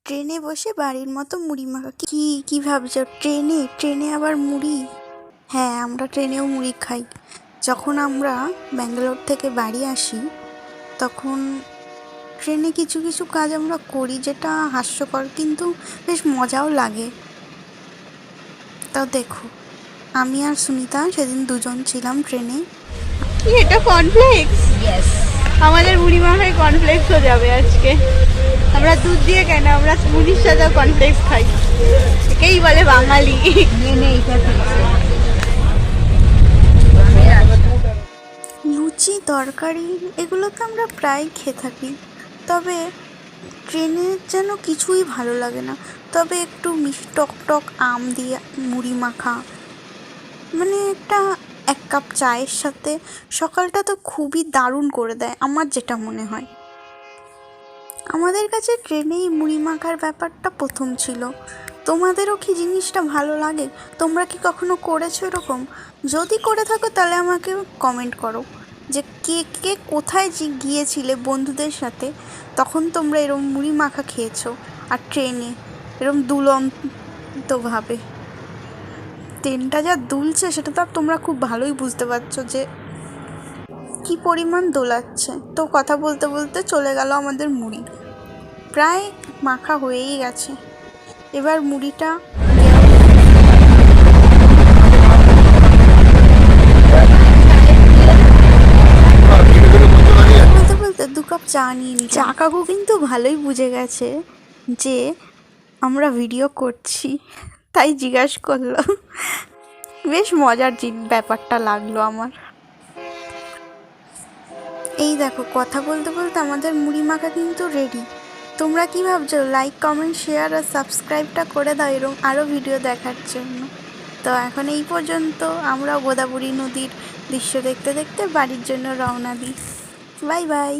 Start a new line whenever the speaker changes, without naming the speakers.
ট্রেনে বসে বাড়ির মতো মুড়ি মাখা। কি ভাবছো? ট্রেনে আবার মুড়ি? হ্যাঁ, আমরা ট্রেনেও মুড়ি খাই। যখন আমরা ব্যাঙ্গালোর থেকে বাড়ি আসি তখন ট্রেনে কিছু কিছু কাজ আমরা করি যেটা হাস্যকর, কিন্তু বেশ মজাও লাগে। তাও দেখো, আমি আর সুনিতা সেদিন দুজন ছিলাম ট্রেনে।
কি এটা কর্নফ্লেক্স?
ইয়েস,
আমাদের মুড়ি মাখায় কর্নফ্লেক্স হয়ে যাবে আজকে। আমরা দুধ দিয়ে কেন, আমরা মুড়ির সাথে কর্নফ্লেক্স খাই। একেই বলে বাঙালি।
নে এটা খেয়েছে।
লুচি তরকারি এগুলো তো আমরা প্রায় খেয়ে থাকি, তবে ট্রেনে যেন কিছুই ভালো লাগে না। তবে একটু মিষ্টি টক টক আম দিয়ে মুড়ি মাখা, মানে এক কাপ চায়ের সাথে সকালটা তো খুবই দারুণ করে দেয়, আমার যেটা মনে হয়। আমাদের কাছে ট্রেনে এই মুড়ি মাখার ব্যাপারটা প্রথম ছিল। তোমাদেরও কি জিনিসটা ভালো লাগে? তোমরা কি কখনো করেছো এরকম? যদি করে থাকো তাহলে আমাকে কমেন্ট করো যে কে কে কোথায় গিয়েছিলে বন্ধুদের সাথে, তখন তোমরা এরকম মুড়ি মাখা খেয়েছো আর ট্রেনে এরকম দুলন্তভাবে। ট্রেনটা যা দুলছে সেটা তো তোমরা খুব ভালোই বুঝতে পারছো যে কি পরিমাণ দোলাচ্ছে। তো কথা বলতে বলতে চলে গেল আমাদের মুড়ি, প্রায় মাখা হয়েই গেছে। এবার মুড়িটা বলতে বলতে 2 কাপ চা নিয়ে নিই। চা কাকু কিন্তু ভালোই বুঝে গেছে যে আমরা ভিডিও করছি, তাই জিজ্ঞাসা করলো। বেশ মজার ব্যাপারটা লাগলো আমার। এই দেখো, কথা বলতে বলতে আমাদের মুড়ি মাখা কিন্তু রেডি। তোমরা কি ভাবছো? লাইক, কমেন্ট, শেয়ার আর সাবস্ক্রাইবটা করে দাও এরকম আরও ভিডিও দেখার জন্য। তো এখন এই পর্যন্ত। আমরা গোদাবরী নদীর দৃশ্য দেখতে দেখতে বাড়ির জন্য রওনা দিই। Bye bye.